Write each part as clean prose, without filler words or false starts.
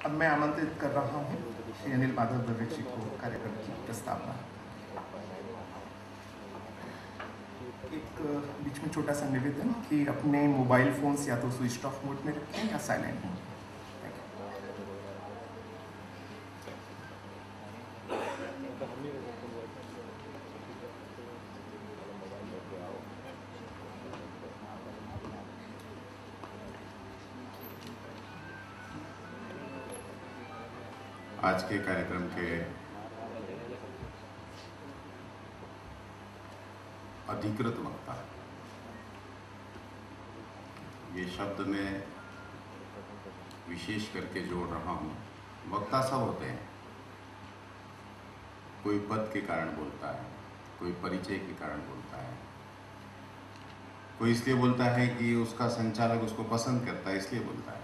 अब मैं आमंत्रित कर रहा हूँ श्री अनिल माधव दवे जी को कार्यक्रम की प्रस्तावना। एक बीच में छोटा सा निवेदन कि अपने मोबाइल फोन्स या तो स्विच ऑफ मोड में रखें या साइलेंट मोड। आज के कार्यक्रम के अधिकृत वक्ता, ये शब्द मैं विशेष करके जोड़ रहा हूँ। वक्ता सब होते हैं, कोई पद के कारण बोलता है, कोई परिचय के कारण बोलता है, कोई इसलिए बोलता है कि उसका संचालक उसको पसंद करता है इसलिए बोलता है।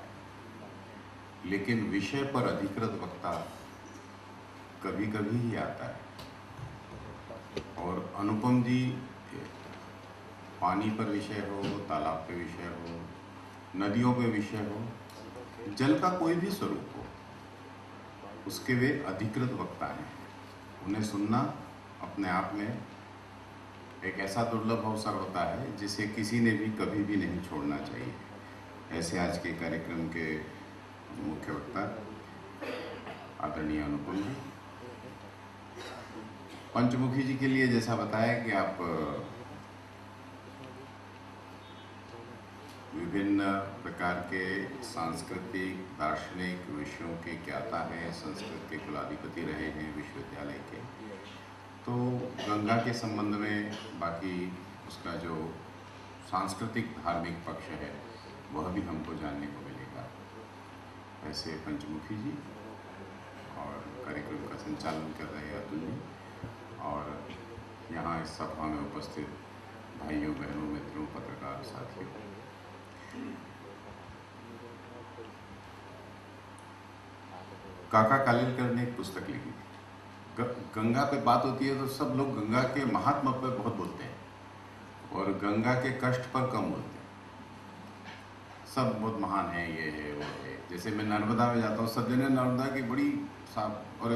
लेकिन विषय पर अधिकृत वक्ता कभी कभी ही आता है। और अनुपम जी पानी पर विषय हो, तालाब पे विषय हो, नदियों पे विषय हो, जल का कोई भी स्वरूप हो, उसके वे अधिकृत वक्ता हैं। उन्हें सुनना अपने आप में एक ऐसा दुर्लभ अवसर होता है जिसे किसी ने भी कभी भी नहीं छोड़ना चाहिए। ऐसे आज के कार्यक्रम के मुख्य वक्ता आदरणीय अनुपम जी। पंचमुखी जी के लिए जैसा बताया कि आप विभिन्न प्रकार के सांस्कृतिक दार्शनिक विषयों के ज्ञाता हैं, संस्कृत के कुलाधिपति रहे हैं विश्वविद्यालय के, तो गंगा के संबंध में बाकी उसका जो सांस्कृतिक धार्मिक पक्ष है वह भी हमको जानने को मिलेगा। ऐसे पंचमुखी जी और कार्यक्रम का संचालन कर रहे हैं अतुल जी, और यहाँ इस सभा में उपस्थित भाइयों बहनों मित्रों पत्रकार साथियों। काका कालेलकर ने एक पुस्तक लिखी थी। गंगा पे बात होती है तो सब लोग गंगा के महात्मा पे बहुत बोलते हैं और गंगा के कष्ट पर कम बोलते हैं। सब बहुत महान है, ये है वो है। जैसे मैं नर्मदा में जाता हूँ, सब जने नर्मदा की बड़ी साफ और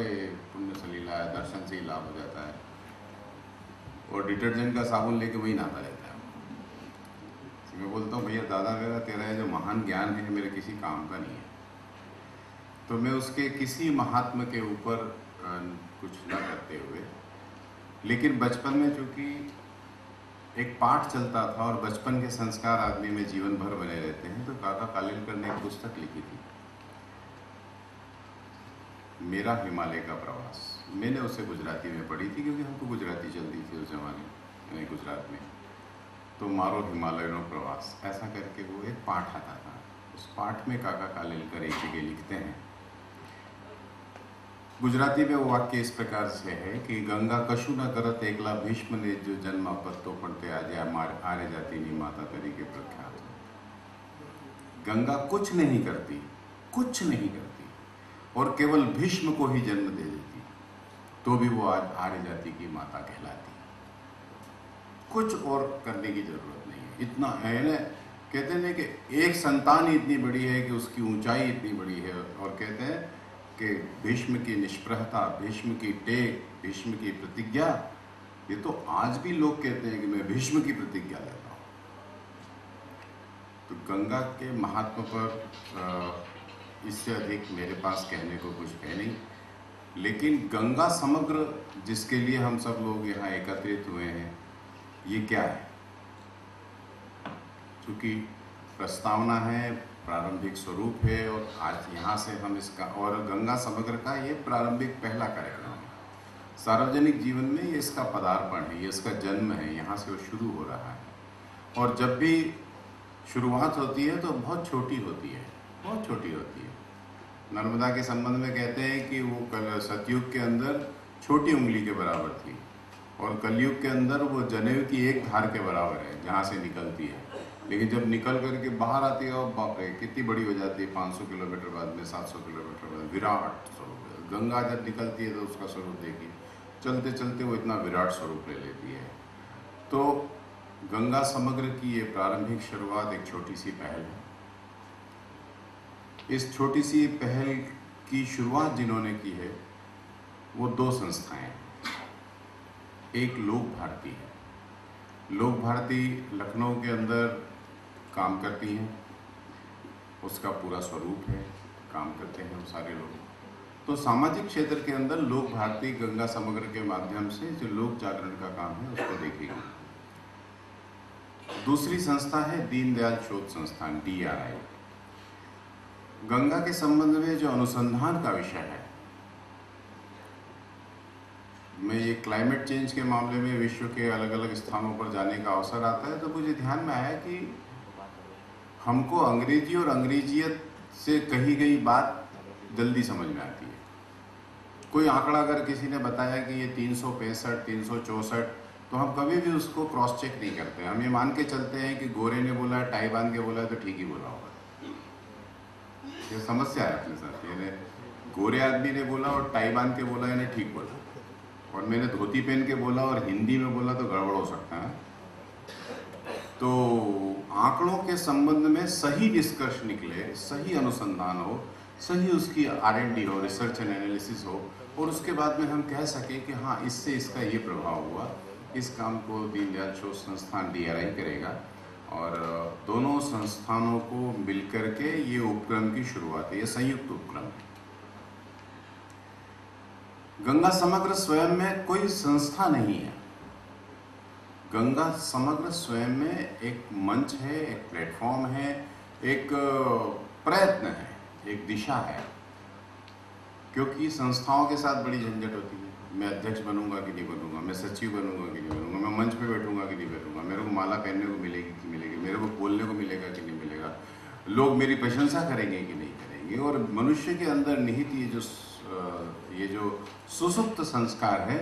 पुण्य सलीला है, दर्शन से ही लाभ हो जाता है, और डिटर्जेंट का साबुन लेके वही नहाता रहता है। मैं बोलता हूँ भैया दादा मेरा तेरा जो महान ज्ञान है मेरे किसी काम का नहीं है। तो मैं उसके किसी महात्मा के ऊपर कुछ न करते हुए, लेकिन बचपन में चूँकि एक पाठ चलता था और बचपन के संस्कार आदमी में जीवन भर बने रहते हैं, तो काका कालेलकर ने एक पुस्तक लिखी थी, मेरा हिमालय का प्रवास। मैंने उसे गुजराती में पढ़ी थी क्योंकि हमको गुजराती चलती थी उस जमाने में गुजरात में। तो मारो हिमालयनो प्रवास ऐसा करके वो एक पाठ आता था। उस पाठ में काका कालेलकर एक जगह लिखते हैं, गुजराती में वो वाक्य इस प्रकार से है कि गंगा कशु न करत एकला भीष्म ने जो जन्म पत्तो पड़ते आजे आर्य जाति नी माता तरीके प्रख्यात। गंगा कुछ नहीं करती, कुछ नहीं करती, और केवल भीष्म को ही जन्म दे देती, तो भी वो आज आर्य जाति की माता कहलाती। कुछ और करने की जरूरत नहीं है। इतना है ना, कहते हैं कि एक संतान ही इतनी बड़ी है कि उसकी ऊंचाई इतनी बड़ी है, और कहते हैं कि भीष्म की निष्प्रहता, भीष्म की टेक, भीष्म की प्रतिज्ञा, ये तो आज भी लोग कहते हैं कि मैं भीष्म की प्रतिज्ञा लेता हूँ। तो गंगा के महात्मा पर इससे अधिक मेरे पास कहने को कुछ है नहीं। लेकिन गंगा समग्र जिसके लिए हम सब लोग यहाँ एकत्रित हुए हैं, ये क्या है? क्योंकि प्रस्तावना है, प्रारंभिक स्वरूप है, और आज यहाँ से हम इसका, और गंगा समग्र का ये प्रारंभिक पहला कार्यक्रम है। सार्वजनिक जीवन में ये इसका पदार्पण है, ये इसका जन्म है, यहाँ से वो शुरू हो रहा है। और जब भी शुरुआत होती है तो बहुत छोटी होती है, बहुत छोटी होती है। नर्मदा के संबंध में कहते हैं कि वो कल सतयुग के अंदर छोटी उंगली के बराबर थी, और कलयुग के अंदर वो जनेऊ की एक धार के बराबर है जहाँ से निकलती है। लेकिन जब निकल करके बाहर आती है और बाप रे कितनी बड़ी हो जाती है, 500 किलोमीटर बाद में, 700 किलोमीटर बाद, विराट स्वरूप। गंगा जब निकलती है तो उसका स्वरूप देखिए, चलते चलते वो इतना विराट स्वरूप ले लेती है। तो गंगा समग्र की ये प्रारंभिक शुरुआत एक छोटी सी पहल है। इस छोटी सी पहल की शुरुआत जिन्होंने की है वो दो संस्थाएं हैं। एक लोक भारती है। लोक भारती लखनऊ के अंदर काम करती हैं, उसका पूरा स्वरूप है, काम करते हैं वो सारे लोग। तो सामाजिक क्षेत्र के अंदर लोक भारती गंगा समग्र के माध्यम से जो लोक जागरण का काम है उसको देखेगी। दूसरी संस्था है दीनदयाल शोध संस्थान, DRI। गंगा के संबंध में जो अनुसंधान का विषय है, मैं ये क्लाइमेट चेंज के मामले में विश्व के अलग अलग स्थानों पर जाने का अवसर आता है तो मुझे ध्यान में आया कि हमको अंग्रेजी और अंग्रेजियत से कही गई बात जल्दी समझ में आती है। कोई आंकड़ा अगर किसी ने बताया कि ये 365, 364, तो हम कभी भी उसको क्रॉस चेक नहीं करते। हम ये मान के चलते हैं कि गोरे ने बोला, टाई बांध के बोला तो ठीक ही बोला होगा। ये समस्या है अपने साथ। यानी गोरे आदमी ने बोला और टाई बांध के बोला यानी ठीक बोला, और मैंने धोती पहन के बोला और हिंदी में बोला तो गड़बड़ हो सकता है। तो आंकड़ों के संबंध में सही निष्कर्ष निकले, सही अनुसंधान हो, सही उसकी R&D हो, रिसर्च एंड एनालिसिस हो, और उसके बाद में हम कह सकें कि हाँ इससे इसका ये प्रभाव हुआ। इस काम को दीनदयाल शोध संस्थान DRI करेगा और दोनों संस्थानों को मिलकर के ये उपक्रम की शुरुआत है। ये संयुक्त उपक्रम है। गंगा समग्र स्वयं में कोई संस्था नहीं है। गंगा समग्र स्वयं में एक मंच है, एक प्लेटफॉर्म है, एक प्रयत्न है, एक दिशा है। क्योंकि संस्थाओं के साथ बड़ी झंझट होती है। मैं अध्यक्ष बनूंगा कि नहीं बनूंगा, मैं सचिव बनूंगा कि नहीं बनूंगा, मैं मंच पे बैठूंगा कि नहीं बैठूंगा, मेरे को माला पहनने को मिलेगी कि मिलेगी, मेरे को बोलने को मिलेगा कि नहीं मिलेगा, लोग मेरी प्रशंसा करेंगे कि नहीं करेंगे। और मनुष्य के अंदर निहित ये जो सुसुप्त संस्कार है,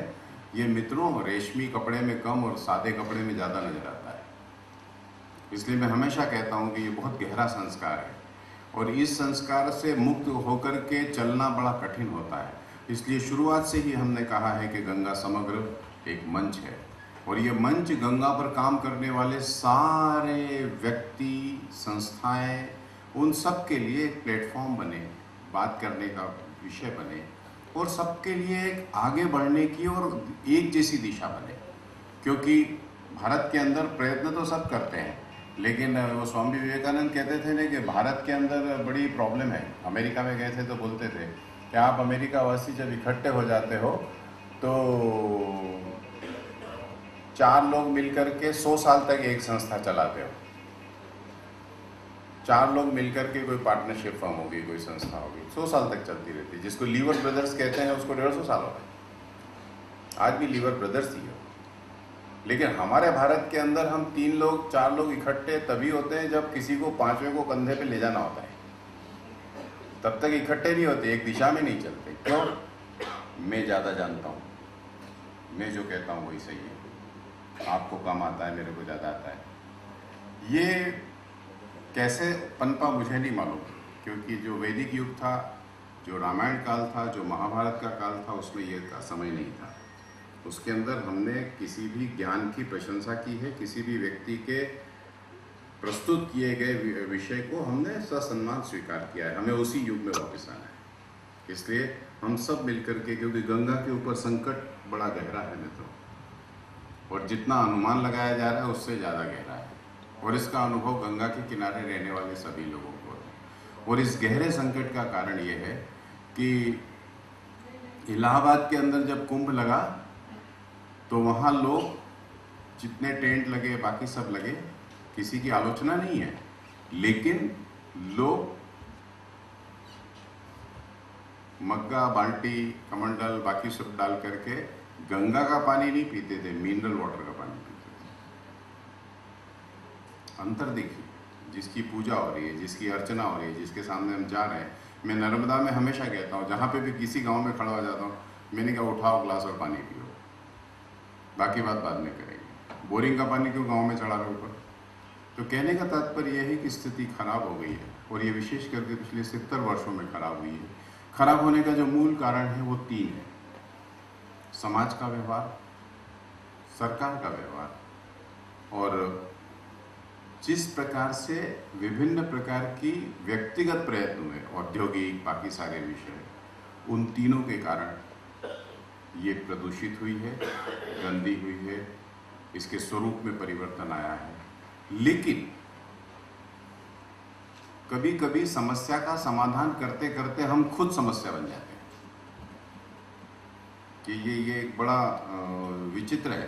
ये मित्रों रेशमी कपड़े में कम और सादे कपड़े में ज़्यादा नजर आता है। इसलिए मैं हमेशा कहता हूँ कि ये बहुत गहरा संस्कार है और इस संस्कार से मुक्त होकर के चलना बड़ा कठिन होता है। इसलिए शुरुआत से ही हमने कहा है कि गंगा समग्र एक मंच है और ये मंच गंगा पर काम करने वाले सारे व्यक्ति, संस्थाएं, उन सब के लिए एक प्लेटफॉर्म बने, बात करने का विषय बने और सबके लिए एक आगे बढ़ने की और एक जैसी दिशा बने। क्योंकि भारत के अंदर प्रयत्न तो सब करते हैं, लेकिन वो स्वामी विवेकानंद कहते थे ना कि भारत के अंदर बड़ी प्रॉब्लम है। अमेरिका में गए थे तो बोलते थे कि आप अमेरिका वासी जब इकट्ठे हो जाते हो तो 4 लोग मिलकर के 100 साल तक एक संस्था चलाते हो। 4 लोग मिलकर के कोई पार्टनरशिप फर्म होगी, कोई संस्था होगी, 100 साल तक चलती रहती है। जिसको लीवर ब्रदर्स कहते हैं उसको 150 साल हो गए। आज भी लीवर ब्रदर्स ही है। लेकिन हमारे भारत के अंदर हम 3 लोग 4 लोग इकट्ठे तभी होते हैं जब किसी को 5वें को कंधे पे ले जाना होता है। तब तक इकट्ठे नहीं होते, एक दिशा में नहीं चलते। क्यों? मैं ज़्यादा जानता हूँ, मैं जो कहता हूँ वही सही है, आपको कम आता है, मेरे को ज़्यादा आता है। ये कैसे पनपा मुझे नहीं मालूम, क्योंकि जो वैदिक युग था, जो रामायण काल था, जो महाभारत का काल था, उसमें ये समय नहीं था। उसके अंदर हमने किसी भी ज्ञान की प्रशंसा की है, किसी भी व्यक्ति के प्रस्तुत किए गए विषय को हमने ससम्मान स्वीकार किया है। हमें उसी युग में वापस आना है। इसलिए हम सब मिलकर के, क्योंकि गंगा के ऊपर संकट बड़ा गहरा है मित्रों, और जितना अनुमान लगाया जा रहा है उससे ज़्यादा गहरा है, और इसका अनुभव गंगा के किनारे रहने वाले सभी लोगों को है। और इस गहरे संकट का कारण ये है कि इलाहाबाद के अंदर जब कुंभ लगा तो वहाँ लोग, जितने टेंट लगे, बाकी सब लगे, किसी की आलोचना नहीं है, लेकिन लोग मग्गा, बाल्टी, कमंडल, बाकी सब डाल करके गंगा का पानी नहीं पीते थे, मिनरल वाटर का पानी पीते थे। अंतर देखिए, जिसकी पूजा हो रही है, जिसकी अर्चना हो रही है, जिसके सामने हम जा रहे हैं। मैं नर्मदा में हमेशा कहता हूँ, जहाँ पे भी किसी गांव में खड़ा हो जाता हूँ, मैंने कहा उठाओ ग्लास और पानी पियो, बाकी बात बाद में करेंगे। बोरिंग का पानी क्यों गाँव में चढ़ा रहे ऊपर? तो कहने का तात्पर्य यह है कि स्थिति खराब हो गई है, और ये विशेष करके पिछले 70 वर्षों में खराब हुई है। खराब होने का जो मूल कारण है वो 3 है: समाज का व्यवहार, सरकार का व्यवहार, और जिस प्रकार से विभिन्न प्रकार की व्यक्तिगत प्रयत्नों में, औद्योगिक, बाकी सारे विषय, उन तीनों के कारण ये प्रदूषित हुई है, गंदी हुई है, इसके स्वरूप में परिवर्तन आया है। लेकिन कभी कभी समस्या का समाधान करते करते हम खुद समस्या बन जाते हैं कि ये एक बड़ा विचित्र है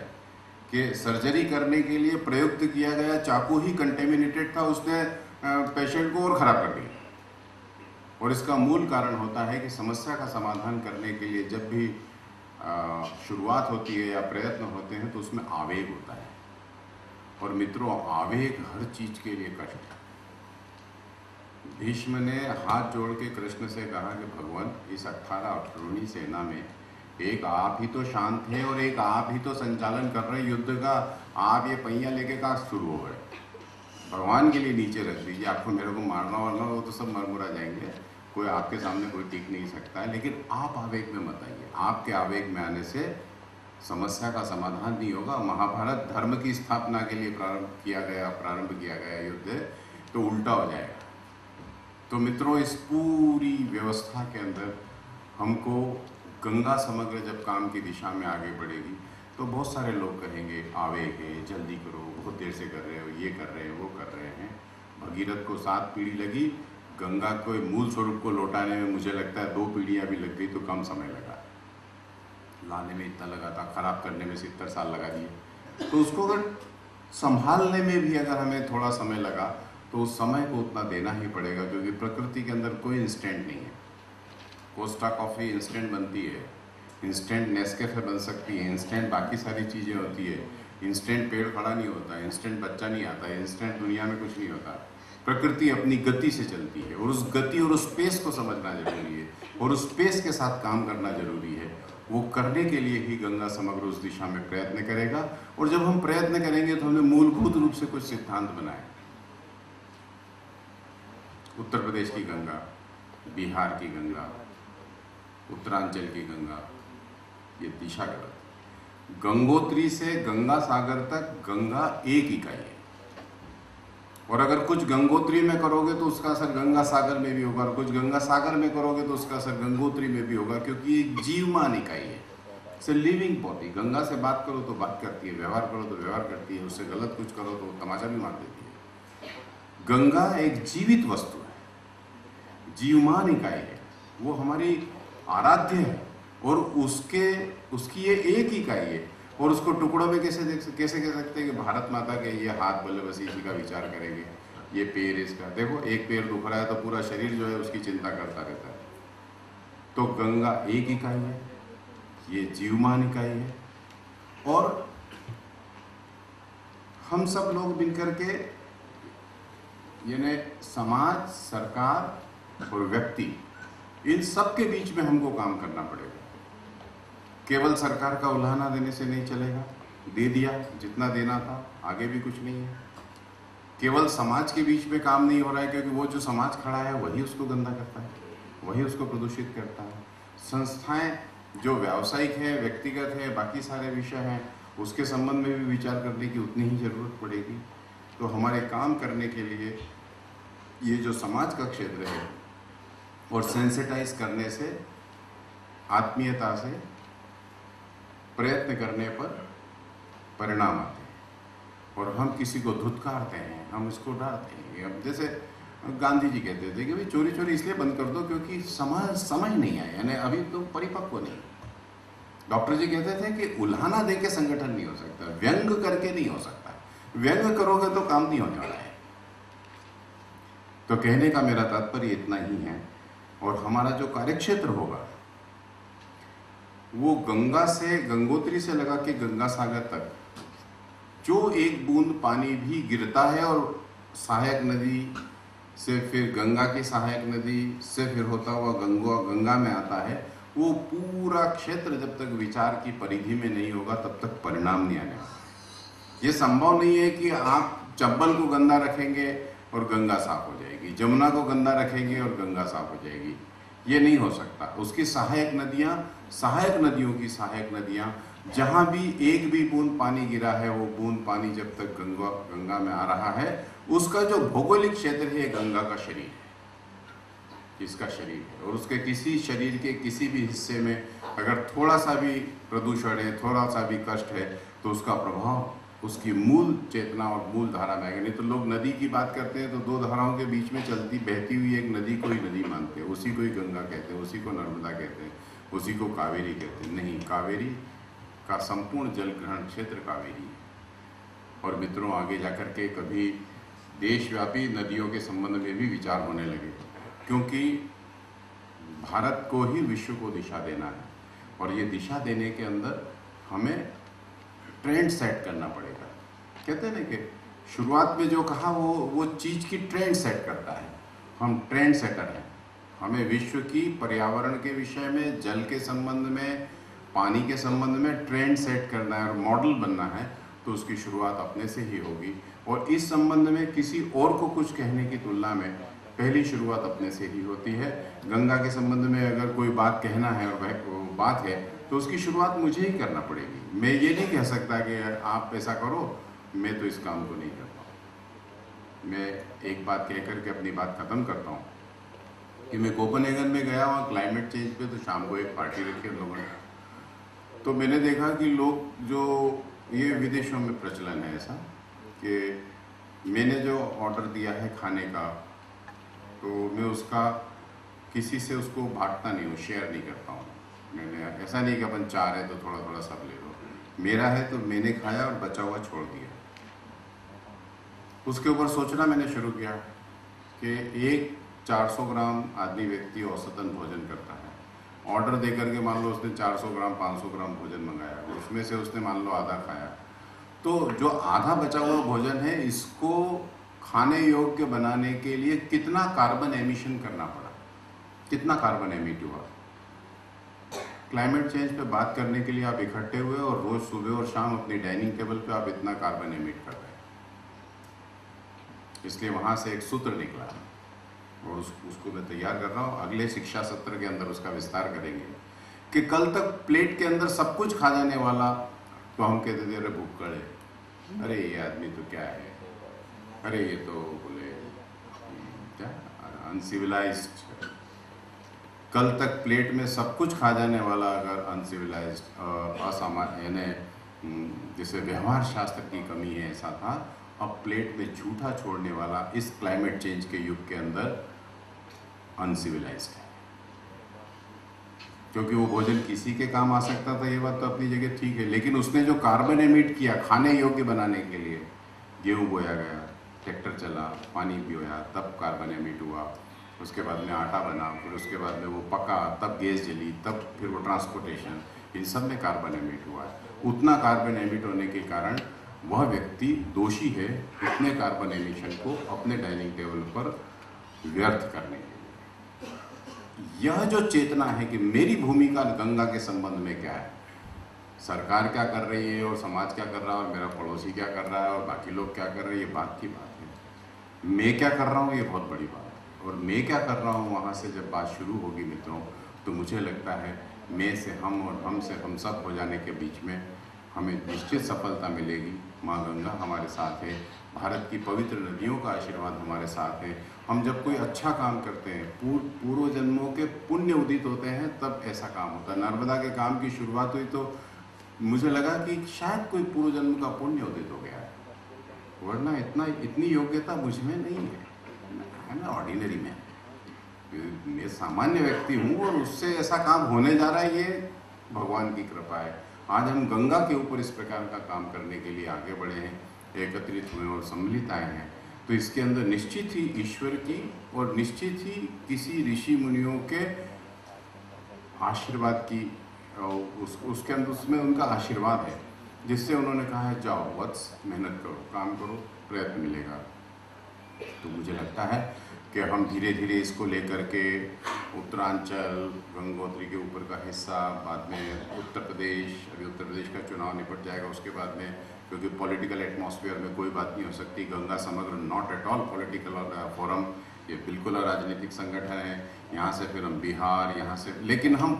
कि सर्जरी करने के लिए प्रयुक्त किया गया चाकू ही कंटेमिनेटेड था, उसने पेशेंट को और खराब कर दिया। और इसका मूल कारण होता है कि समस्या का समाधान करने के लिए जब भी शुरुआत होती है या प्रयत्न होते हैं तो उसमें आवेग होता है। और मित्रों, आवेग हर चीज के लिए कष्ट है। भीष्म ने हाथ जोड़ के कृष्ण से कहा कि भगवान, इस 18 अक्षौहिणी सेना में एक आप ही तो शांत हैं और एक आप ही तो संचालन कर रहे युद्ध का, आप ये पहिया लेके कहाँ शुरू हो गए? भगवान के लिए नीचे रख दीजिए, आपको मेरे को मारना वारना वो तो सब मरमुरा जाएंगे, कोई आपके सामने कोई टिक नहीं सकता है। लेकिन आप आवेग में मत आइए, आपके आवेग में आने से समस्या का समाधान नहीं होगा। महाभारत धर्म की स्थापना के लिए प्रारंभ किया गया युद्ध तो उल्टा हो जाएगा। तो मित्रों, इस पूरी व्यवस्था के अंदर हमको गंगा समग्र जब काम की दिशा में आगे बढ़ेगी तो बहुत सारे लोग कहेंगे आवेग है, जल्दी करो, बहुत देर से कर रहे हो, ये कर रहे हो, वो कर रहे हैं। भगीरथ को 7 पीढ़ी लगी, गंगा को मूल स्वरूप को लौटाने में मुझे लगता है 2 पीढ़ियाँ भी लग गई तो कम समय लगा। लाने में इतना लगा था, खराब करने में 70 साल लगा दिए। तो उसको अगर संभालने में भी अगर हमें थोड़ा समय लगा तो उस समय को उतना देना ही पड़ेगा, क्योंकि प्रकृति के अंदर कोई इंस्टेंट नहीं है। कोस्टा कॉफ़ी इंस्टेंट बनती है, इंस्टेंट नेस्कैफे बन सकती है, इंस्टेंट बाकी सारी चीज़ें होती है, इंस्टेंट पेड़ खड़ा नहीं होता, इंस्टेंट बच्चा नहीं आता, इंस्टेंट दुनिया में कुछ नहीं होता। प्रकृति अपनी गति से चलती है और उस गति और उस स्पेस को समझना जरूरी है और उस स्पेस के साथ काम करना जरूरी है। वो करने के लिए ही गंगा समग्र उस दिशा में प्रयत्न करेगा। और जब हम प्रयत्न करेंगे तो हमने मूलभूत रूप से कुछ सिद्धांत बनाए। उत्तर प्रदेश की गंगा, बिहार की गंगा, उत्तरांचल की गंगा, ये दिशा गलत। गंगोत्री से गंगा सागर तक गंगा एक इकाई है और अगर कुछ गंगोत्री में करोगे तो उसका असर गंगा सागर में भी होगा और कुछ गंगा सागर में करोगे तो उसका असर गंगोत्री में भी होगा, क्योंकि ये जीवमान इकाई है। It's a living body. Ganga से बात करो तो बात करती है, व्यवहार करो तो व्यवहार करती है, उससे गलत कुछ करो तो तमाशा भी मार देती है। गंगा एक जीवित वस्तु है, जीवमान इकाई है, वो हमारी आराध्य है और उसकी ये एक इकाई है। और उसको टुकड़ों में कैसे कह सकते हैं कि भारत माता के ये हाथ बल्ले बस इसी का विचार करेंगे, ये पैर इसका, देखो एक पैर दुख रहा है तो पूरा शरीर जो है उसकी चिंता करता रहता है। तो गंगा एक इकाई है, ये जीवमान इकाई है और हम सब लोग मिलकर के यानी समाज, सरकार और व्यक्ति, इन सब के बीच में हमको काम करना पड़ेगा। केवल सरकार का उल्हाना देने से नहीं चलेगा, दे दिया जितना देना था, आगे भी कुछ नहीं है। केवल समाज के बीच में काम नहीं हो रहा है, क्योंकि वो जो समाज खड़ा है वही उसको गंदा करता है, वही उसको प्रदूषित करता है। संस्थाएं जो व्यावसायिक है, व्यक्तिगत है, बाकी सारे विषय हैं, उसके संबंध में भी विचार करने की उतनी ही जरूरत पड़ेगी। तो हमारे काम करने के लिए ये जो समाज का क्षेत्र है और सेंसिटाइज करने से, आत्मीयता से प्रयत्न करने पर परिणाम आते हैं और हम किसी को धुतकारते हैं, हम इसको डांटते हैं। अब जैसे गांधी जी कहते थे कि भाई चोरी चोरी इसलिए बंद कर दो क्योंकि समाज समझ नहीं आया, यानी अभी तो परिपक्व नहीं। डॉक्टर जी कहते थे कि उल्हाना दे के संगठन नहीं हो सकता, व्यंग करके नहीं हो सकता, व्यंग करोगे तो काम नहीं होने वाला है। तो कहने का मेरा तात्पर्य इतना ही है। और हमारा जो कार्यक्षेत्र होगा वो गंगा से, गंगोत्री से लगा के गंगा सागर तक जो एक बूंद पानी भी गिरता है और सहायक नदी से फिर गंगा की सहायक नदी से फिर होता हुआ गंगा में आता है, वो पूरा क्षेत्र जब तक विचार की परिधि में नहीं होगा तब तक परिणाम नहीं आने वाला। ये संभव नहीं है कि आप चंबल को गंदा रखेंगे और गंगा साफ हो जाएगी, जमुना को गंदा रखेंगे और गंगा साफ हो जाएगी, ये नहीं हो सकता। उसकी सहायक नदियाँ, सहायक नदियों की सहायक नदियाँ, जहाँ भी एक भी बूंद पानी गिरा है वो बूंद पानी जब तक गंगा में आ रहा है, उसका जो भौगोलिक क्षेत्र है गंगा का शरीर है। इसका शरीर है, और उसके किसी शरीर के किसी भी हिस्से में अगर थोड़ा सा भी प्रदूषण है, थोड़ा सा भी कष्ट है, तो उसका प्रभाव उसकी मूल चेतना और मूल धारा में आएगा। नहीं तो लोग नदी की बात करते हैं तो दो धाराओं के बीच में चलती बहती हुई एक नदी को ही नदी मानते हैं, उसी को ही गंगा कहते हैं, उसी को नर्मदा कहते हैं, उसी को कावेरी कहते हैं। नहीं, कावेरी का संपूर्ण जल ग्रहण क्षेत्र कावेरी है। और मित्रों, आगे जाकर के कभी देशव्यापी नदियों के संबंध में भी विचार होने लगे, क्योंकि भारत को ही विश्व को दिशा देना है, और ये दिशा देने के अंदर हमें ट्रेंड सेट करना पड़ेगा। कहते हैं ना कि शुरुआत में जो कहा वो चीज़ की ट्रेंड सेट करता है। हम ट्रेंड सेटर हैं। हमें विश्व की पर्यावरण के विषय में, जल के संबंध में, पानी के संबंध में ट्रेंड सेट करना है और मॉडल बनना है, तो उसकी शुरुआत अपने से ही होगी। और इस संबंध में किसी और को कुछ कहने की तुलना में पहली शुरुआत अपने से ही होती है। गंगा के संबंध में अगर कोई बात कहना है और वह बात है, तो उसकी शुरुआत मुझे ही करना पड़ेगी। मैं ये नहीं कह सकता कि आप ऐसा करो, मैं तो इस काम को नहीं करता। मैं एक बात कह करके अपनी बात ख़त्म करता हूँ कि मैं कोपेनहेगन में गया, वहाँ क्लाइमेट चेंज पे तो शाम को एक पार्टी रखी है लोगों ने। तो मैंने देखा कि लोग जो, ये विदेशों में प्रचलन है ऐसा कि मैंने जो ऑर्डर दिया है खाने का, तो मैं उसका किसी से उसको बांटता नहीं हूँ, शेयर नहीं करता हूँ। मैंने ऐसा नहीं कि अपन 4 है तो थोड़ा थोड़ा सब ले लो। मेरा है तो मैंने खाया और बचा हुआ छोड़ दिया। उसके ऊपर सोचना मैंने शुरू किया कि एक 400 ग्राम आदमी व्यक्ति औसतन भोजन करता है। ऑर्डर दे करके मान लो उसने 400 ग्राम 500 ग्राम भोजन मंगाया, उसमें से उसने मान लो आधा खाया, तो जो आधा बचा हुआ भोजन है, इसको खाने योग्य बनाने के लिए कितना कार्बन एमिशन करना पड़ा, कितना कार्बन एमिट हुआ। क्लाइमेट चेंज पे बात करने के लिए आप इकट्ठे हुए और रोज सुबह और शाम अपनी डाइनिंग टेबल पे आप इतना कार्बन एमिट कर रहे हैं। इसलिए वहाँ से एक सूत्र निकला और उसको मैं तैयार कर रहा हूँ। अगले शिक्षा सत्र के अंदर उसका विस्तार करेंगे कि कल तक प्लेट के अंदर सब कुछ खा जाने वाला, तो हम कहते थे अरे भुक्कड़ है, अरे ये आदमी तो क्या है, अरे ये तो बोले क्या अनसिविलाइज्ड। कल तक प्लेट में सब कुछ खा जाने वाला अगर अनसिविलाइज्ड, असामान्य, यानी जैसे व्यवहार शास्त्र की कमी है, ऐसा था। अब प्लेट में झूठा छोड़ने वाला इस क्लाइमेट चेंज के युग के अंदर अनसिविलाइज्ड है, क्योंकि वो भोजन किसी के काम आ सकता था, ये बात तो अपनी जगह ठीक है, लेकिन उसने जो कार्बन एमिट किया खाने योग्य बनाने के लिए, गेहूँ बोया गया, ट्रैक्टर चला, पानी पियोया, तब कार्बन एमिट हुआ, उसके बाद में आटा बना, फिर उसके बाद में वो पका, तब गैस जली, तब फिर वो ट्रांसपोर्टेशन, इन सब में कार्बन एमिट हुआ है। उतना कार्बन एमिट होने के कारण वह व्यक्ति दोषी है इतने कार्बन एमिशन को अपने डाइनिंग टेबल पर व्यर्थ करने के लिए। यह जो चेतना है कि मेरी भूमिका गंगा के संबंध में क्या है, सरकार क्या कर रही है और समाज क्या कर रहा है और मेरा पड़ोसी क्या कर रहा है और बाकी लोग क्या कर रहे हैं, ये बात की बात है। मैं क्या कर रहा हूँ, ये बहुत बड़ी बात है। और मैं क्या कर रहा हूँ, वहाँ से जब बात शुरू होगी मित्रों, तो मुझे लगता है मैं से हम और हम से हम सब हो जाने के बीच में हमें निश्चित सफलता मिलेगी। माँ गंगा हमारे साथ है, भारत की पवित्र नदियों का आशीर्वाद हमारे साथ है। हम जब कोई अच्छा काम करते हैं, पूर्व जन्मों के पुण्य उदित होते हैं, तब ऐसा काम होता है। नर्मदा के काम की शुरुआत हुई तो मुझे लगा कि शायद कोई पूर्व जन्म का पुण्य उदित हो गया है, वरना इतनी योग्यता मुझ में नहीं है ना, ऑर्डिनरी में। मैं सामान्य व्यक्ति हूँ और उससे ऐसा काम होने जा रहा है, ये भगवान की कृपा है। आज हम गंगा के ऊपर इस प्रकार का काम करने के लिए आगे बढ़े हैं, एकत्रित हुए और सम्मिलित आए हैं, तो इसके अंदर निश्चित ही ईश्वर की और निश्चित ही किसी ऋषि मुनियों के आशीर्वाद की, उसके अंदर उसमें उनका आशीर्वाद है, जिससे उन्होंने कहा है जाओ वत्स, मेहनत करो, काम करो, प्रयत्न मिलेगा। तो मुझे लगता है कि हम धीरे धीरे इसको लेकर के उत्तरांचल, गंगोत्री के ऊपर का हिस्सा, बाद में उत्तर प्रदेश, अभी उत्तर प्रदेश का चुनाव निपट जाएगा, उसके बाद में, क्योंकि पॉलिटिकल एटमॉस्फेयर में कोई बात नहीं हो सकती, गंगा समग्र not at all political forum, ये बिल्कुल राजनीतिक संगठन है। यहाँ से फिर हम बिहार, यहाँ से, लेकिन हम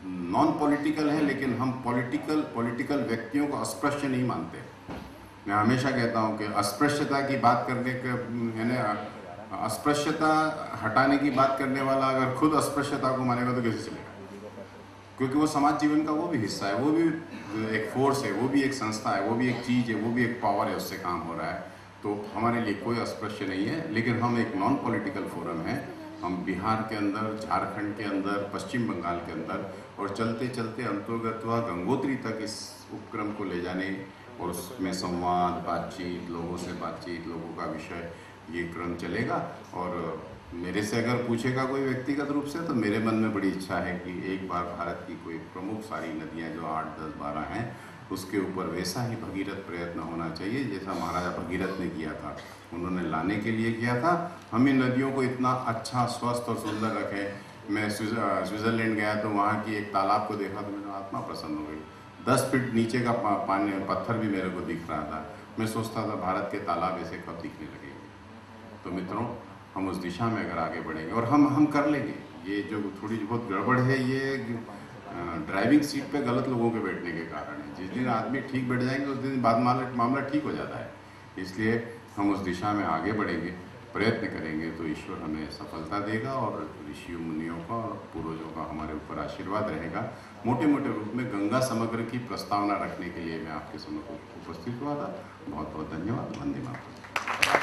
नॉन पॉलिटिकल है, लेकिन हम पॉलिटिकल व्यक्तियों को अस्पृश्य नहीं मानते। मैं हमेशा कहता हूँ कि अस्पृश्यता की बात करने के, यानी अस्पृश्यता हटाने की बात करने वाला अगर खुद अस्पृश्यता को मानेगा तो कैसे चलेगा? क्योंकि वो समाज जीवन का वो भी हिस्सा है, वो भी एक फोर्स है, वो भी एक संस्था है, वो भी एक चीज़ है, वो भी एक पावर है, उससे काम हो रहा है। तो हमारे लिए कोई अस्पृश्य नहीं है, लेकिन हम एक नॉन पॉलिटिकल फोरम है। हम बिहार के अंदर, झारखंड के अंदर, पश्चिम बंगाल के अंदर और चलते चलते अंतर्गतवा गंगोत्री तक इस उपक्रम को ले जाने और उसमें संवाद, बातचीत, लोगों से बातचीत, लोगों का विषय, ये क्रम चलेगा। और मेरे से अगर पूछेगा कोई व्यक्तिगत रूप से तो मेरे मन में बड़ी इच्छा है कि एक बार भारत की कोई प्रमुख सारी नदियाँ जो 8, 10, 12 हैं, उसके ऊपर वैसा ही भगीरथ प्रयत्न होना चाहिए जैसा महाराजा भगीरथ ने किया था, उन्होंने लाने के लिए किया था। हम इन नदियों को इतना अच्छा, स्वस्थ और सुंदर रखें। मैं स्विट्ज़रलैंड गया तो वहाँ की एक तालाब को देखा तो मेरा आत्मा प्रसन्न हो गई। 10 फीट नीचे का पानी, पत्थर भी मेरे को दिख रहा था। मैं सोचता था भारत के तालाब ऐसे कब दिखने लगेंगे। तो मित्रों, हम उस दिशा में अगर आगे बढ़ेंगे और हम कर लेंगे। ये जो थोड़ी बहुत गड़बड़ है, ये ड्राइविंग सीट पे गलत लोगों के बैठने के कारण है। जिस दिन आदमी ठीक बैठ जाएंगे उस दिन बाद मामला ठीक हो जाता है। इसलिए हम उस दिशा में आगे बढ़ेंगे, प्रयत्न करेंगे तो ईश्वर हमें सफलता देगा और ऋषियों मुनियों का और पूर्वजों का हमारे ऊपर आशीर्वाद रहेगा। मोटे मोटे रूप में गंगा समग्र की प्रस्तावना रखने के लिए मैं आपके समक्ष उपस्थित हुआ था। बहुत बहुत धन्यवाद। वंदे मातरम।